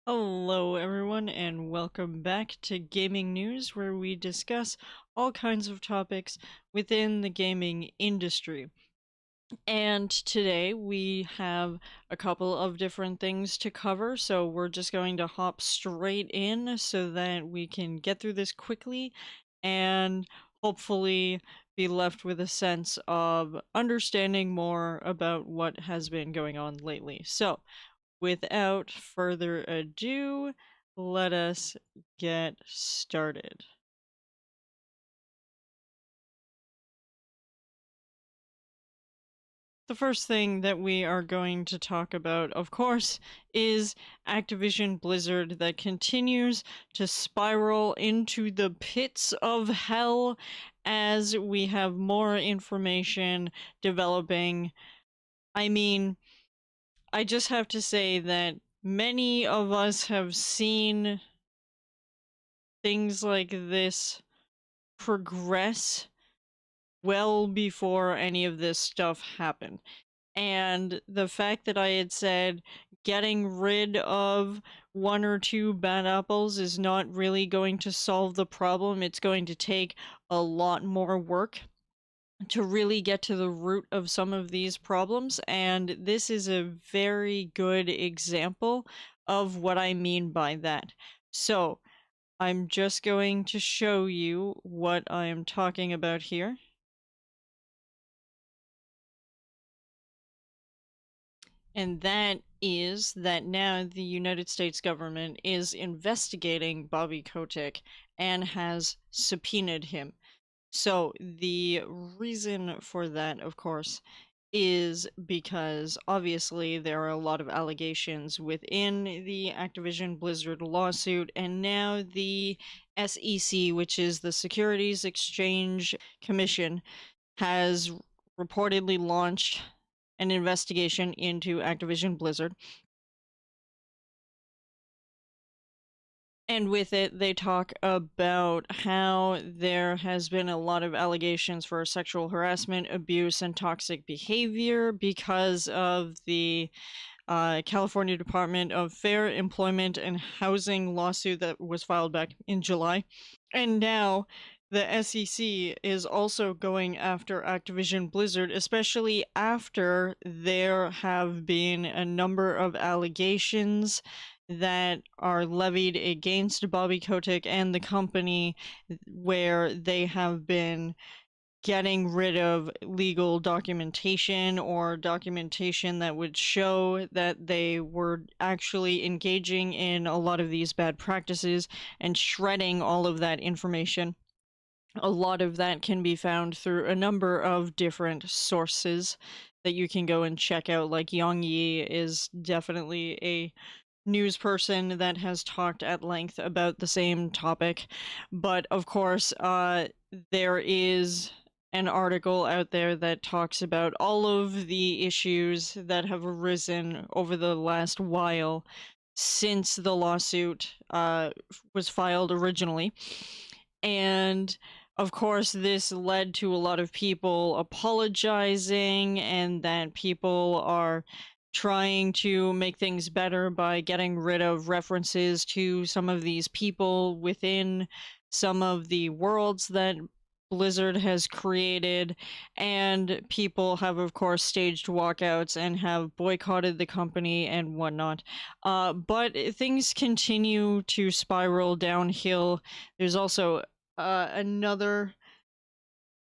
Hello, everyone, and welcome back to Gaming News, where we discuss all kinds of topics within the gaming industry. And today we have a couple of different things to cover, so we're just going to hop straight in so that we can get through this quickly and hopefully be left with a sense of understanding more about what has been going on lately. So, without further ado, let us get started. The first thing that we are going to talk about, of course, is Activision Blizzard that continues to spiral into the pits of hell as we have more information developing. I mean, I just have to say that many of us have seen things like this progress well before any of this stuff happened. And the fact that I had said getting rid of one or two bad apples is not really going to solve the problem, it's going to take a lot more work to really get to the root of some of these problems. And this is a very good example of what I mean by that. So, I'm just going to show you what I am talking about here. And that is that now the United States government is investigating Bobby Kotick and has subpoenaed him. So the reason for that, of course, is because obviously there are a lot of allegations within the Activision Blizzard lawsuit, and now the SEC, which is the Securities Exchange Commission, has reportedly launched an investigation into Activision Blizzard. And with it, they talk about how there has been a lot of allegations for sexual harassment, abuse, and toxic behavior because of the California Department of Fair Employment and Housing lawsuit that was filed back in July. And now the SEC is also going after Activision Blizzard, especially after there have been a number of allegations that are levied against Bobby Kotick and the company, where they have been getting rid of legal documentation or documentation that would show that they were actually engaging in a lot of these bad practices and shredding all of that information. A lot of that can be found through a number of different sources that you can go and check out. Like Yang Yi is definitely a news person that has talked at length about the same topic. But of course, there is an article out there that talks about all of the issues that have arisen over the last while since the lawsuit was filed originally. And of course, this led to a lot of people apologizing, and that people are trying to make things better by getting rid of references to some of these people within some of the worlds that Blizzard has created. And people have, of course, staged walkouts and have boycotted the company and whatnot. But things continue to spiral downhill. There's also another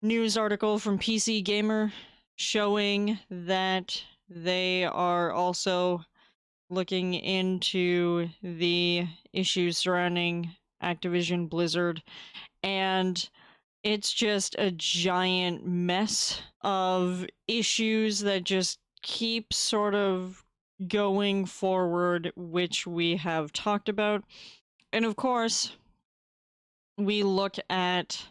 news article from PC Gamer showing that they are also looking into the issues surrounding Activision Blizzard, and it's just a giant mess of issues that just keep sort of going forward, which we have talked about. And of course, we look at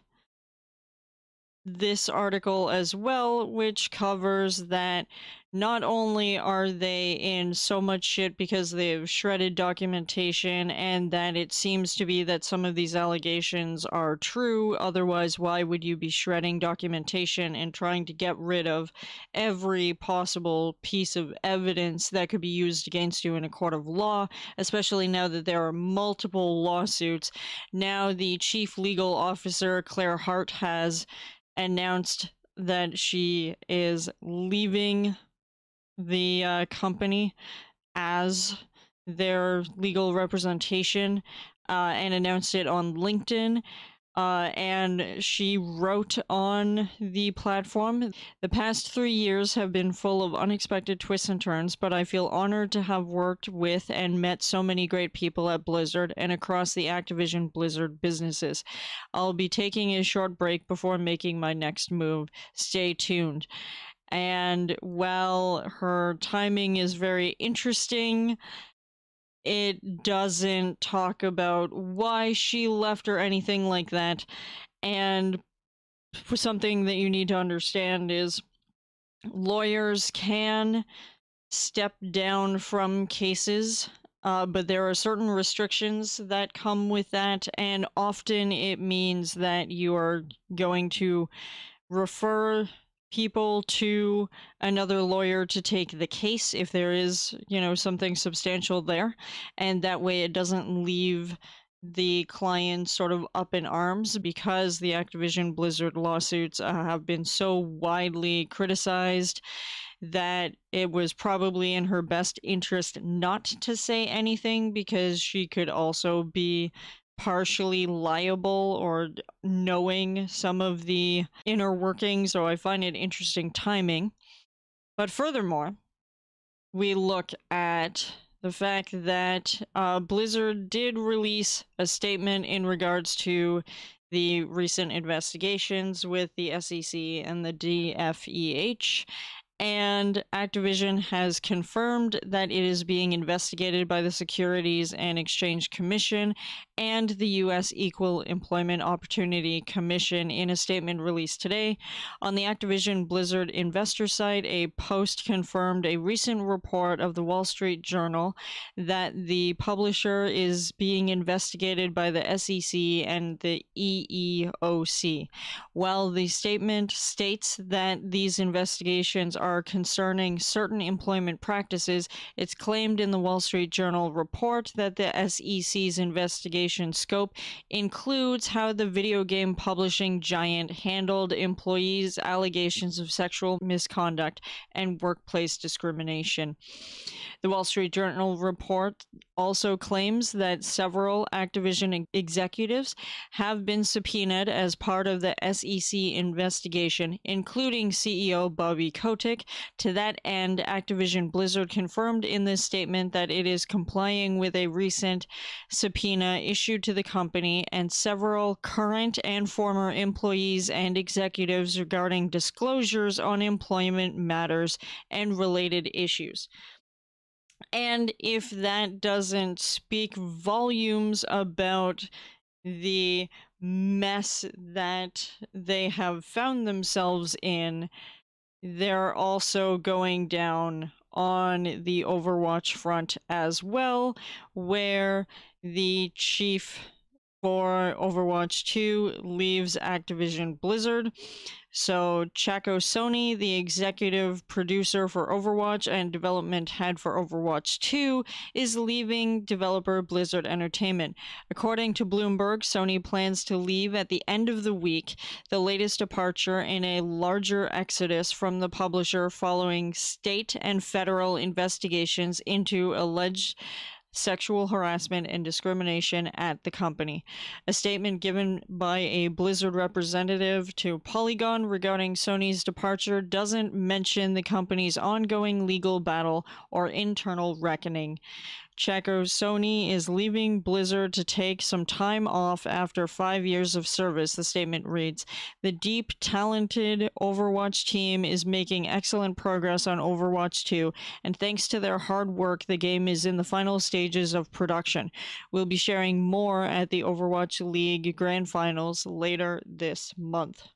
this article as well, which covers that not only are they in so much shit because they've shredded documentation, and that it seems to be that some of these allegations are true. Otherwise, why would you be shredding documentation and trying to get rid of every possible piece of evidence that could be used against you in a court of law, especially now that there are multiple lawsuits? Now, the chief legal officer, Claire Hart, has announced that she is leaving the company as their legal representation, and announced it on LinkedIn. And she wrote on the platform, "The past 3 years have been full of unexpected twists and turns, but I feel honored to have worked with and met so many great people at Blizzard and across the Activision Blizzard businesses. I'll be taking a short break before making my next move. Stay tuned." And while her timing is very interesting, it doesn't talk about why she left or anything like that. And for something that you need to understand is lawyers can step down from cases, but there are certain restrictions that come with that, and often it means that you are going to refer people to another lawyer to take the case if there is, something substantial there. And that way it doesn't leave the client sort of up in arms, because the Activision Blizzard lawsuits have been so widely criticized that it was probably in her best interest not to say anything, because she could also be partially liable or knowing some of the inner workings. So I find it interesting timing. But furthermore, we look at the fact that Blizzard did release a statement in regards to the recent investigations with the SEC and the DFEH. And Activision has confirmed that it is being investigated by the Securities and Exchange Commission and the U.S. Equal Employment Opportunity Commission in a statement released today. On the Activision Blizzard investor site, a post confirmed a recent report of the Wall Street Journal that the publisher is being investigated by the SEC and the EEOC. While the statement states that these investigations are concerning certain employment practices, it's claimed in the Wall Street Journal report that the SEC's investigation scope includes how the video game publishing giant handled employees' allegations of sexual misconduct and workplace discrimination. The Wall Street Journal report also claims that several Activision executives have been subpoenaed as part of the SEC investigation, including CEO Bobby Kotick. To that end, Activision Blizzard confirmed in this statement that it is complying with a recent subpoena issued to the company and several current and former employees and executives regarding disclosures on employment matters and related issues. And if that doesn't speak volumes about the mess that they have found themselves in, they're also going down on the Overwatch front as well, where the chief for Overwatch 2 leaves Activision Blizzard. So Chaco Sony, the executive producer for Overwatch and development head for Overwatch 2, is leaving developer Blizzard Entertainment. According to Bloomberg, Sony plans to leave at the end of the week, the latest departure in a larger exodus from the publisher following state and federal investigations into alleged sexual harassment and discrimination at the company. A statement given by a Blizzard representative to Polygon regarding Sony's departure doesn't mention the company's ongoing legal battle or internal reckoning. Chaco Sony is leaving Blizzard to take some time off after 5 years of service, the statement reads. The deep, talented Overwatch team is making excellent progress on Overwatch 2, and thanks to their hard work, the game is in the final stages of production. We'll be sharing more at the Overwatch League Grand Finals later this month.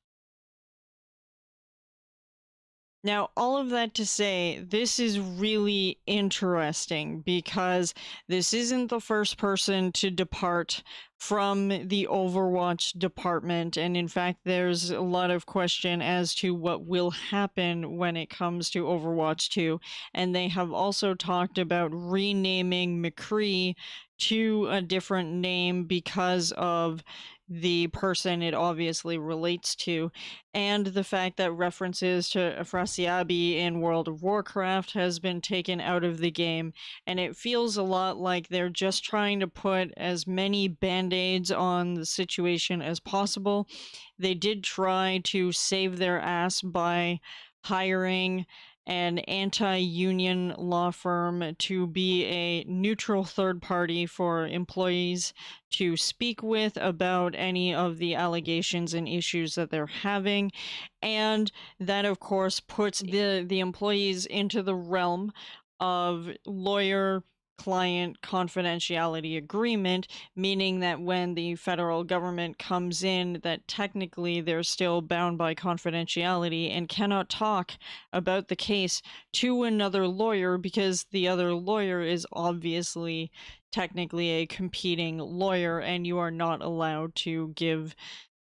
Now, all of that to say, this is really interesting because this isn't the first person to depart from the Overwatch department. And in fact, there's a lot of question as to what will happen when it comes to Overwatch 2. And they have also talked about renaming McCree to a different name because of the person it obviously relates to, and the fact that references to Afrasiabi in World of Warcraft has been taken out of the game, and it feels a lot like they're just trying to put as many band-aids on the situation as possible. They did try to save their ass by hiring an anti-union law firm to be a neutral third party for employees to speak with about any of the allegations and issues that they're having. And that, of course, puts the employees into the realm of lawyer client confidentiality agreement, meaning that when the federal government comes in, that technically they're still bound by confidentiality and cannot talk about the case to another lawyer because the other lawyer is obviously technically a competing lawyer, and you are not allowed to give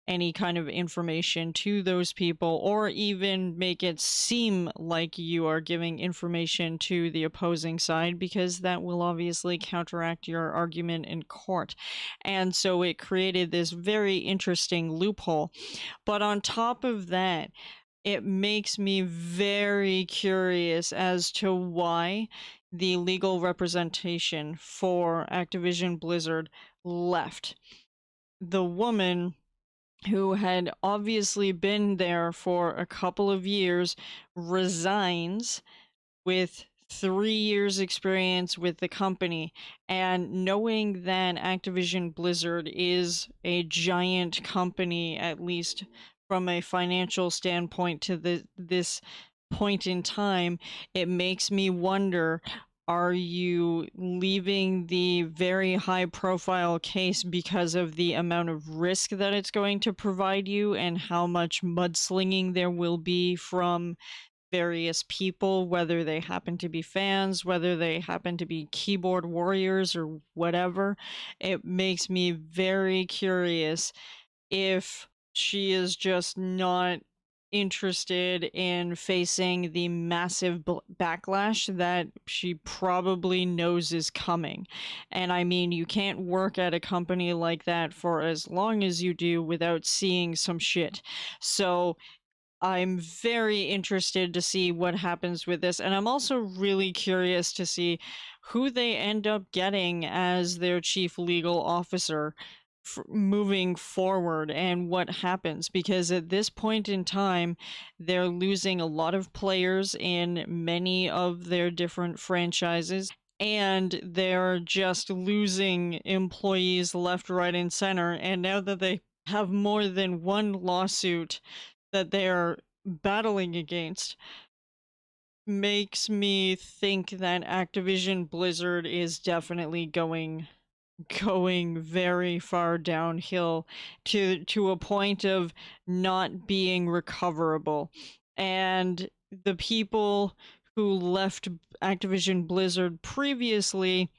any kind of information to those people or even make it seem like you are giving information to the opposing side, because that will obviously counteract your argument in court. And so it created this very interesting loophole. But on top of that, it makes me very curious as to why the legal representation for Activision Blizzard left. The woman who had obviously been there for a couple of years resigns with 3 years experience with the company, and knowing that Activision Blizzard is a giant company, at least from a financial standpoint to this point in time, it makes me wonder, are you leaving the very high profile case because of the amount of risk that it's going to provide you and how much mudslinging there will be from various people, whether they happen to be fans, whether they happen to be keyboard warriors or whatever? It makes me very curious if she is just not interested in facing the massive backlash that she probably knows is coming. And I mean, you can't work at a company like that for as long as you do without seeing some shit. So I'm very interested to see what happens with this, and I'm also really curious to see who they end up getting as their chief legal officer moving forward and what happens, because at this point in time, they're losing a lot of players in many of their different franchises, and they're just losing employees left, right, and center. And now that they have more than one lawsuit that they're battling against, makes me think that Activision Blizzard is definitely going very far downhill to a point of not being recoverable. And the people who left Activision Blizzard previously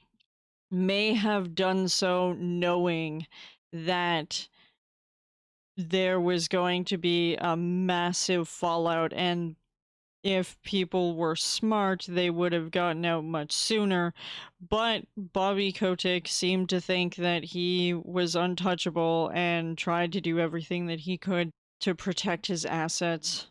may have done so knowing that there was going to be a massive fallout, and if people were smart, they would have gotten out much sooner. But Bobby Kotick seemed to think that he was untouchable and tried to do everything that he could to protect his assets,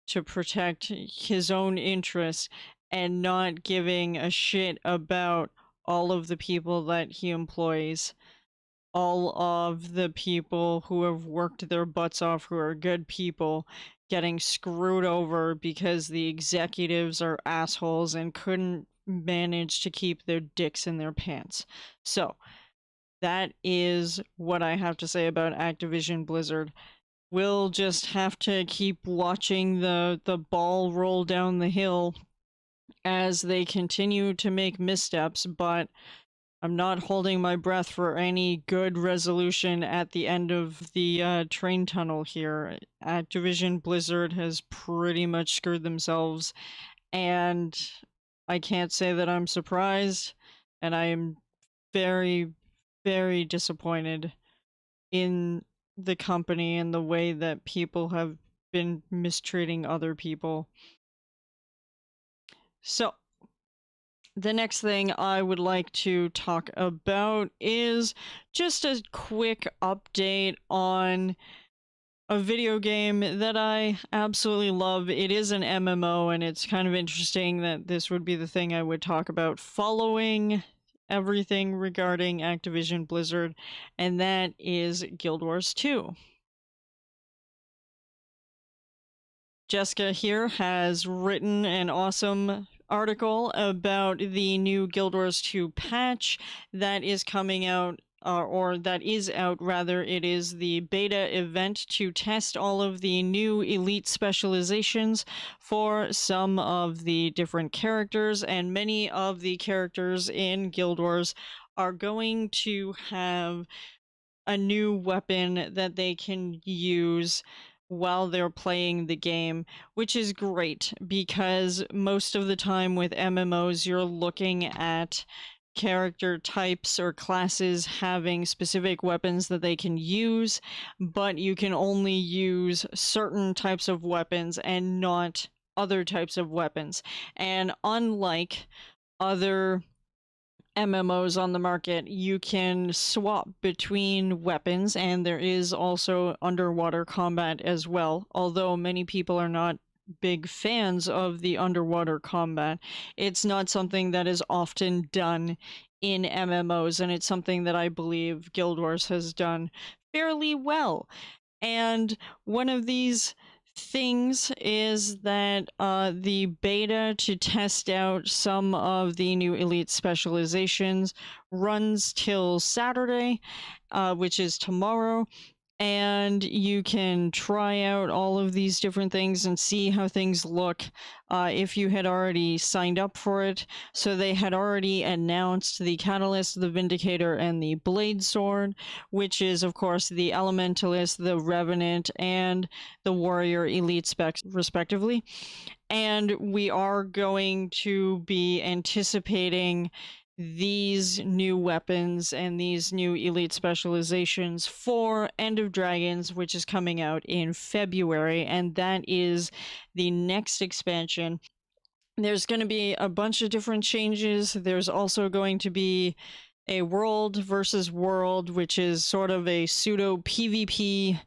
to protect his own interests, and not giving a shit about all of the people that he employs, all of the people who have worked their butts off, who are good people, getting screwed over because the executives are assholes and couldn't manage to keep their dicks in their pants. So, that is what I have to say about Activision Blizzard. We'll just have to keep watching the ball roll down the hill as they continue to make missteps, but I'm not holding my breath for any good resolution at the end of the train tunnel here. Activision Blizzard has pretty much screwed themselves, and I can't say that I'm surprised, and I am very, very disappointed in the company and the way that people have been mistreating other people. So, the next thing I would like to talk about is just a quick update on a video game that I absolutely love. It is an MMO, and it's kind of interesting that this would be the thing I would talk about following everything regarding Activision Blizzard, and that is Guild Wars 2. Jessica here has written an awesome article about the new Guild Wars 2 patch that is coming out, or that is out rather. It is the beta event to test all of the new elite specializations for some of the different characters, and many of the characters in Guild Wars are going to have a new weapon that they can use while they're playing the game, which is great because most of the time with MMOs, you're looking at character types or classes having specific weapons that they can use, but you can only use certain types of weapons and not other types of weapons. And unlike other MMOs on the market, you can swap between weapons, and there is also underwater combat as well. Although many people are not big fans of the underwater combat, it's not something that is often done in MMOs, and it's something that I believe Guild Wars has done fairly well. And one of these things is that the beta to test out some of the new elite specializations runs till Saturday, which is tomorrow. And you can try out all of these different things and see how things look if you had already signed up for it. So they had already announced the Catalyst, the Vindicator, and the Blade Sword, which is, of course, the Elementalist, the Revenant, and the Warrior Elite specs, respectively. And we are going to be anticipating these new weapons and these new elite specializations for End of Dragons, which is coming out in February, and that is the next expansion. There's going to be a bunch of different changes. There's also going to be a world versus world, which is sort of a pseudo PvP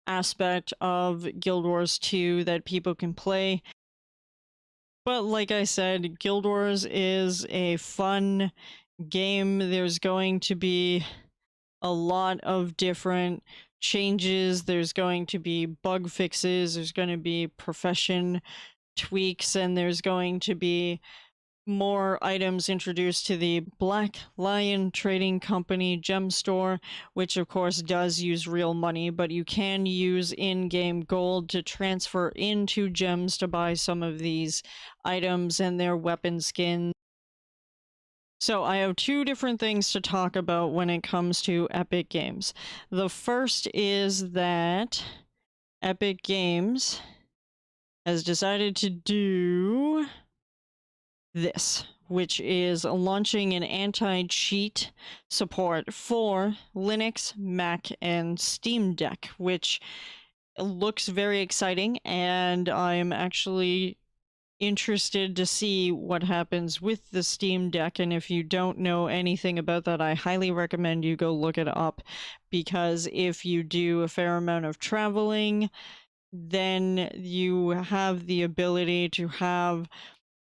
aspect of Guild Wars 2 that people can play. But like I said, Guild Wars is a fun game. There's going to be a lot of different changes. There's going to be bug fixes. There's going to be profession tweaks, and there's going to be more items introduced to the Black Lion Trading Company gem store, which of course does use real money, but you can use in-game gold to transfer into gems to buy some of these items and their weapon skins. So I have two different things to talk about when it comes to Epic Games. The first is that Epic Games has decided to do this, which is launching an anti-cheat support for Linux, Mac, and Steam Deck, which looks very exciting, and I'm actually interested to see what happens with the Steam Deck. And if you don't know anything about that, I highly recommend you go look it up, because if you do a fair amount of traveling, then you have the ability to have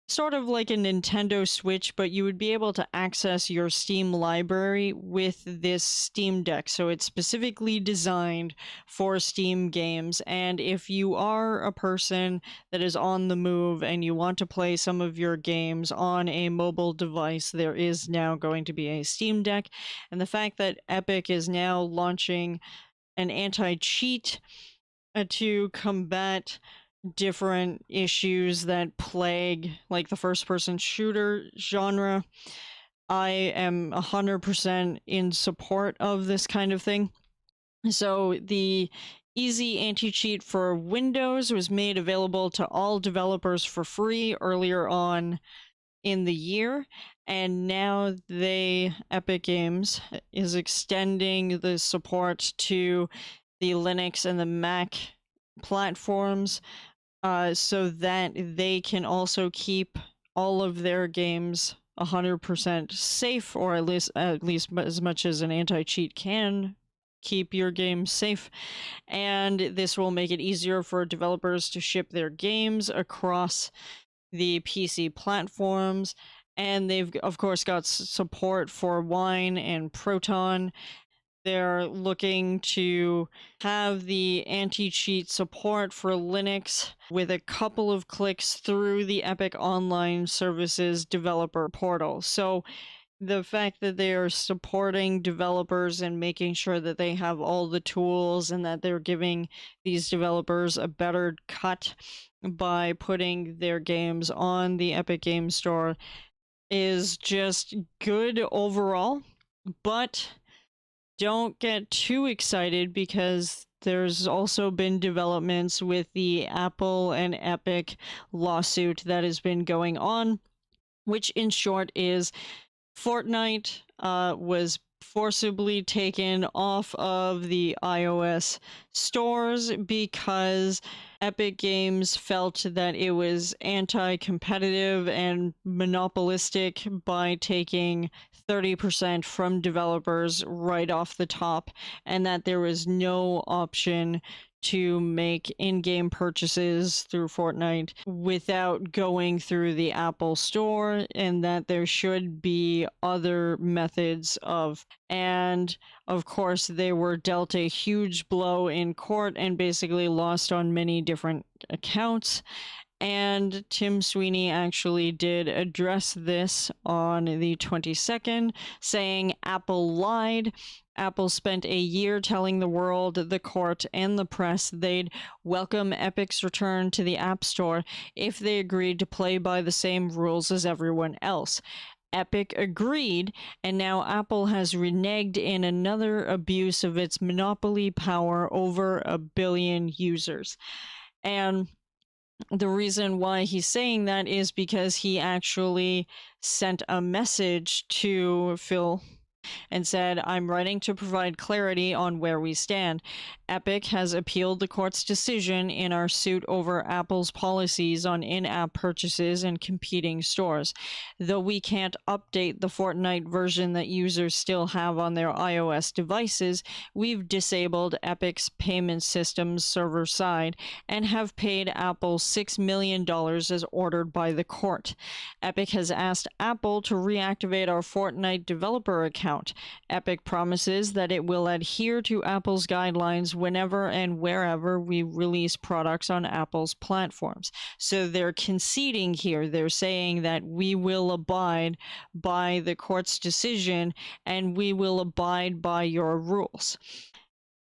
sort of like a Nintendo Switch, but you would be able to access your Steam library with this Steam Deck. So it's specifically designed for Steam games. And if you are a person that is on the move and you want to play some of your games on a mobile device, there is now going to be a Steam Deck. And the fact that Epic is now launching an anti-cheat to combat different issues that plague like the first person shooter genre I am 100% in support of this kind of thing. So the easy anti-cheat for Windows was made available to all developers for free earlier on in the year, and now Epic Games is extending the support to the Linux and the Mac platforms, so that they can also keep all of their games 100% safe, or at least as much as an anti-cheat can keep your game safe. And this will make it easier for developers to ship their games across the PC platforms. And they've, of course, got support for Wine and Proton. They're looking to have the anti-cheat support for Linux with a couple of clicks through the Epic Online Services developer portal. So the fact that they are supporting developers and making sure that they have all the tools and that they're giving these developers a better cut by putting their games on the Epic Game Store is just good overall. But don't get too excited, because there's also been developments with the Apple and Epic lawsuit that has been going on, which in short is Fortnite was forcibly taken off of the iOS stores because Epic Games felt that it was anti-competitive and monopolistic by taking 30% from developers right off the top, and that there was no option to make in-game purchases through Fortnite without going through the Apple Store, and that there should be other methods of. And of course, they were dealt a huge blow in court and basically lost on many different accounts. And Tim Sweeney actually did address this on the 22nd, saying Apple lied. Apple spent a year telling the world, the court, and the press they'd welcome Epic's return to the App Store if they agreed to play by the same rules as everyone else. Epic agreed, and now Apple has reneged in another abuse of its monopoly power over 1 billion users. And the reason why he's saying that is because he actually sent a message to Phil and said, "I'm writing to provide clarity on where we stand. Epic has appealed the court's decision in our suit over Apple's policies on in-app purchases and competing stores. Though we can't update the Fortnite version that users still have on their iOS devices, we've disabled Epic's payment systems server side and have paid Apple $6 million as ordered by the court. Epic has asked Apple to reactivate our Fortnite developer account. Epic promises that it will adhere to Apple's guidelines whenever and wherever we release products on Apple's platforms." So they're conceding here. They're saying that we will abide by the court's decision and we will abide by your rules.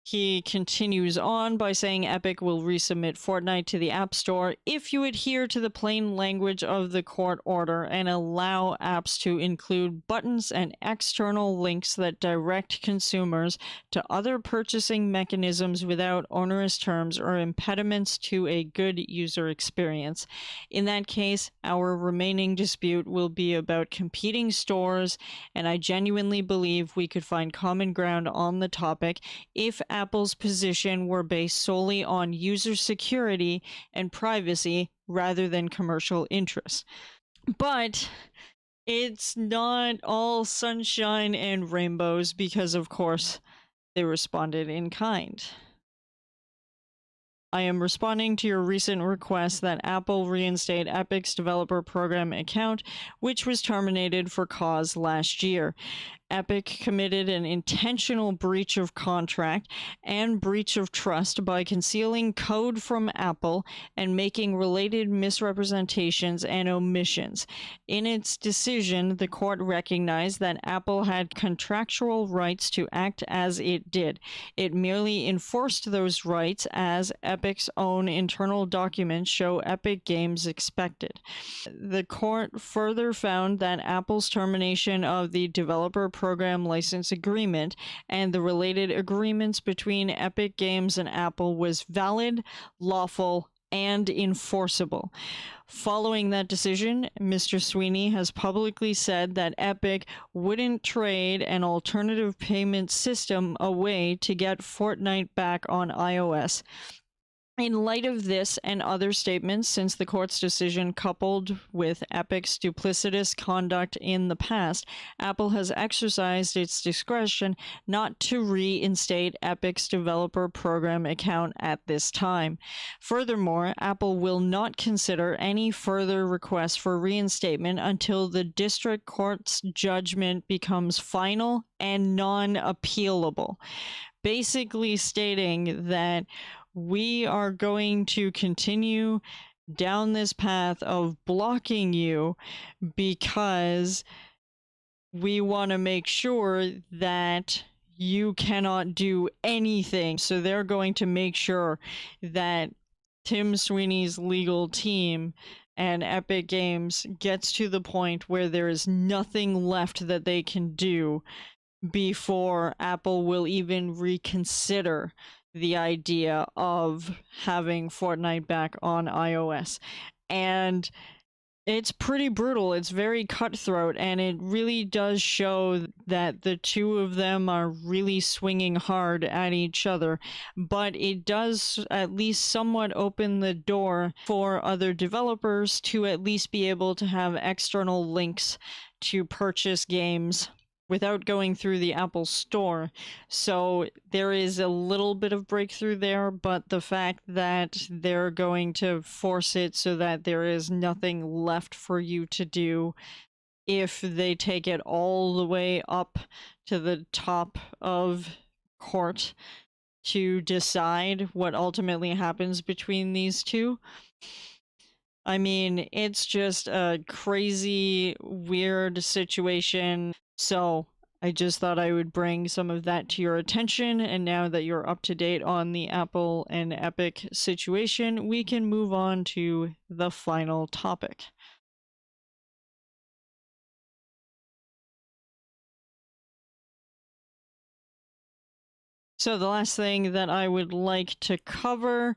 He continues on by saying Epic will resubmit Fortnite to the App Store if you adhere to the plain language of the court order and allow apps to include buttons and external links that direct consumers to other purchasing mechanisms without onerous terms or impediments to a good user experience. In that case, our remaining dispute will be about competing stores, and I genuinely believe we could find common ground on the topic if Apple's position were based solely on user security and privacy rather than commercial interests. But it's not all sunshine and rainbows, because of course they responded in kind. "I am responding to your recent request that Apple reinstate Epic's developer program account, which was terminated for cause last year. Epic committed an intentional breach of contract and breach of trust by concealing code from Apple and making related misrepresentations and omissions. In its decision, the court recognized that Apple had contractual rights to act as it did. It merely enforced those rights as Epic's own internal documents show Epic Games expected. The court further found that Apple's termination of the developer program license agreement and the related agreements between Epic Games and Apple was valid, lawful, and enforceable. Following that decision, Mr. Sweeney has publicly said that Epic wouldn't trade an alternative payment system away to get Fortnite back on iOS. In light of this and other statements since the court's decision, coupled with Epic's duplicitous conduct in the past, Apple has exercised its discretion not to reinstate Epic's developer program account at this time. Furthermore, Apple will not consider any further requests for reinstatement until the district court's judgment becomes final and non-appealable, basically stating that we are going to continue down this path of blocking you because we want to make sure that you cannot do anything. So they're going to make sure that Tim Sweeney's legal team and Epic Games gets to the point where there is nothing left that they can do before Apple will even reconsider the idea of having Fortnite back on iOS. And it's pretty brutal. It's very cutthroat, and it really does show that the two of them are really swinging hard at each other. But it does at least somewhat open the door for other developers to at least be able to have external links to purchase games without going through the Apple Store. So there is a little bit of breakthrough there, but the fact that they're going to force it so that there is nothing left for you to do if they take it all the way up to the top of court to decide what ultimately happens between these two. I mean, it's just a crazy, weird situation. So I just thought I would bring some of that to your attention. And now that you're up to date on the Apple and Epic situation, we can move on to the final topic. So the last thing that I would like to cover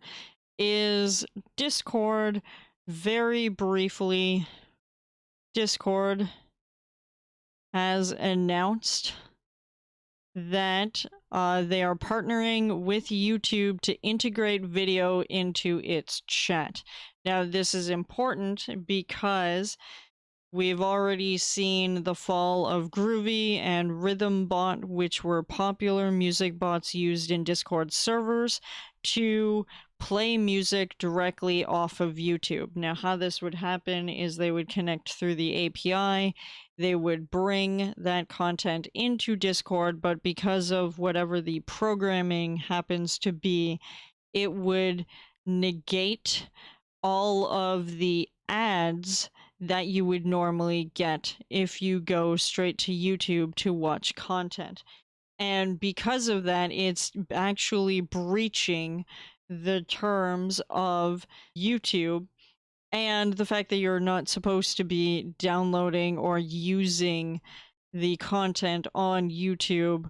is Discord. Very briefly, Discord has announced that they are partnering with YouTube to integrate video into its chat. Now, this is important because we've already seen the fall of Groovy and RhythmBot, which were popular music bots used in Discord servers to play music directly off of YouTube. Now, how this would happen is they would connect through the API, they would bring that content into Discord, but because of whatever the programming happens to be, it would negate all of the ads that you would normally get if you go straight to YouTube to watch content. And because of that, it's actually breaching the terms of YouTube and the fact that you're not supposed to be downloading or using the content on YouTube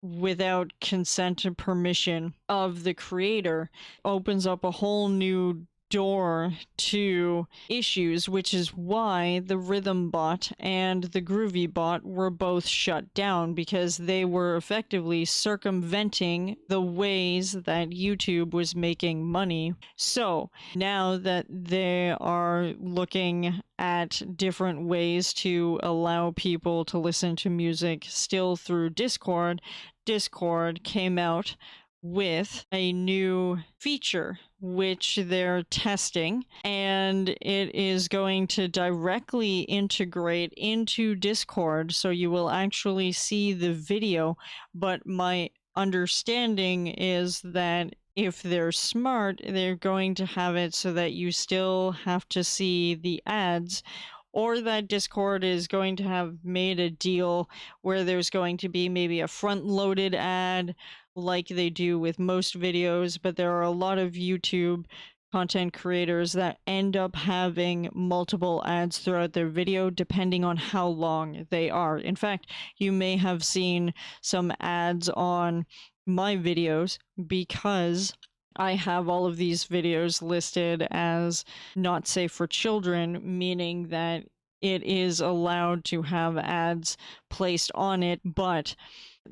without consent and permission of the creator opens up a whole new door to issues, which is why the RhythmBot and the GroovyBot were both shut down, because they were effectively circumventing the ways that YouTube was making money. So now that they are looking at different ways to allow people to listen to music still through Discord, Discord came out with a new feature which they're testing, and it is going to directly integrate into Discord, so you will actually see the video. But my understanding is that if they're smart, they're going to have it so that you still have to see the ads, or that Discord is going to have made a deal where there's going to be maybe a front-loaded ad like they do with most videos, but there are a lot of YouTube content creators that end up having multiple ads throughout their video depending on how long they are. In fact, you may have seen some ads on my videos because I have all of these videos listed as not safe for children, meaning that it is allowed to have ads placed on it, but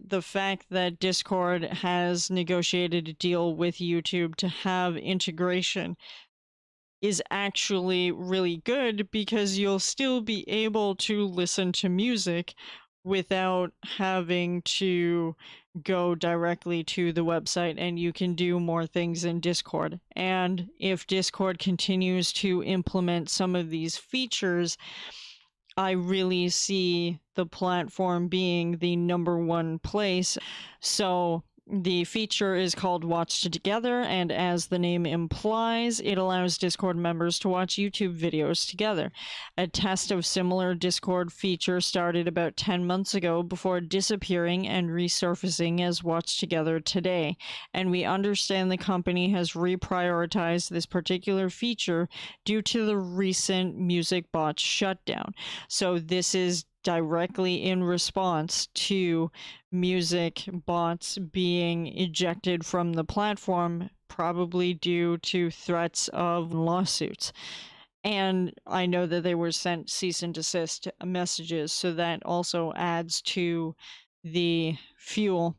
the fact that Discord has negotiated a deal with YouTube to have integration is actually really good, because you'll still be able to listen to music without having to go directly to the website, and you can do more things in Discord. And if Discord continues to implement some of these features, I really see the platform being the number one place. So the feature is called Watch Together, and as the name implies, it allows Discord members to watch YouTube videos together. A test of similar Discord feature started about 10 months ago before disappearing and resurfacing as Watch Together today, and we understand the company has reprioritized this particular feature due to the recent music bot shutdown. So this is directly in response to music bots being ejected from the platform, probably due to threats of lawsuits. And I know that they were sent cease and desist messages, so that also adds to the fuel.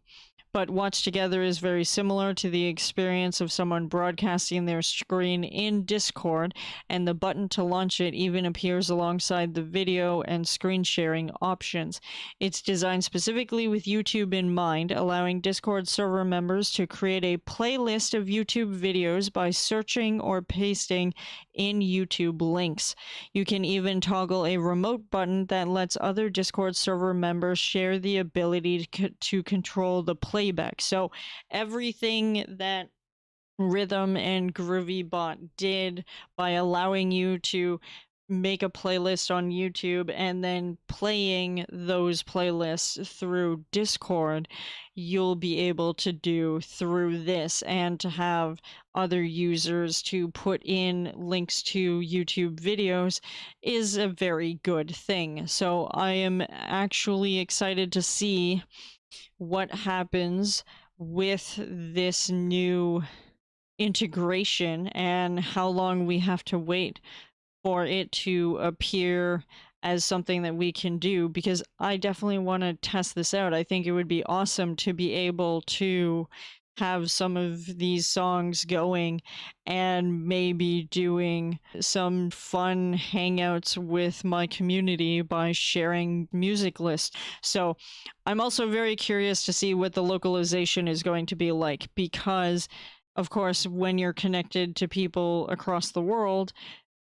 But Watch Together is very similar to the experience of someone broadcasting their screen in Discord, and the button to launch it even appears alongside the video and screen sharing options. It's designed specifically with YouTube in mind, allowing Discord server members to create a playlist of YouTube videos by searching or pasting in YouTube links. You can even toggle a remote button that lets other Discord server members share the ability to control the playback. So everything that Rhythm and Groovy Bot did by allowing you to make a playlist on YouTube and then playing those playlists through Discord, you'll be able to do through this, and to have other users to put in links to YouTube videos is a very good thing. So I am actually excited to see what happens with this new integration and how long we have to wait for it to appear as something that we can do, because I definitely want to test this out. I think it would be awesome to be able to have some of these songs going and maybe doing some fun hangouts with my community by sharing music lists. So I'm also very curious to see what the localization is going to be like, because of course, when you're connected to people across the world,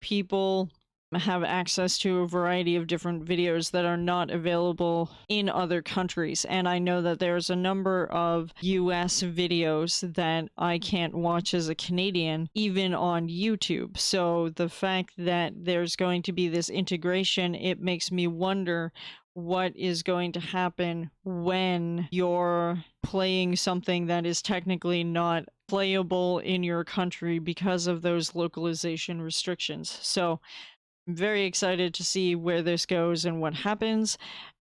people have access to a variety of different videos that are not available in other countries. And I know that there's a number of US videos that I can't watch as a Canadian, even on YouTube. So the fact that there's going to be this integration, it makes me wonder what is going to happen when you're playing something that is technically not playable in your country because of those localization restrictions. So I'm very excited to see where this goes and what happens,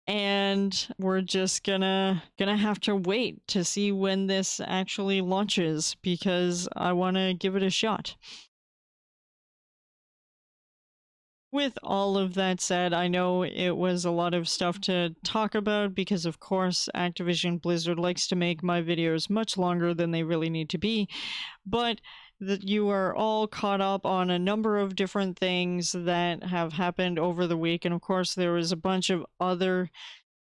and we're just gonna have to wait to see when this actually launches, because I want to give it a shot. With all of that said, I know it was a lot of stuff to talk about because, of course, Activision Blizzard likes to make my videos much longer than they really need to be, but that you are all caught up on a number of different things that have happened over the week, and of course there was a bunch of other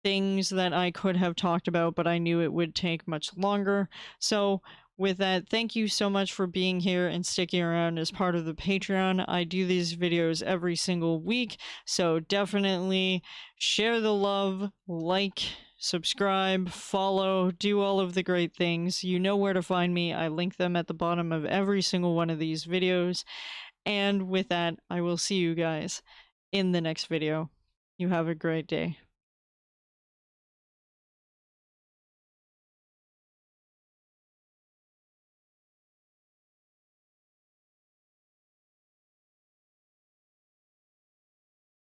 things that I could have talked about, but I knew it would take much longer. So with that, thank you so much for being here and sticking around as part of the Patreon. I do these videos every single week, so definitely share the love, like, subscribe, follow, do all of the great things. You know where to find me. I link them at the bottom of every single one of these videos. And with that, I will see you guys in the next video. You have a great day.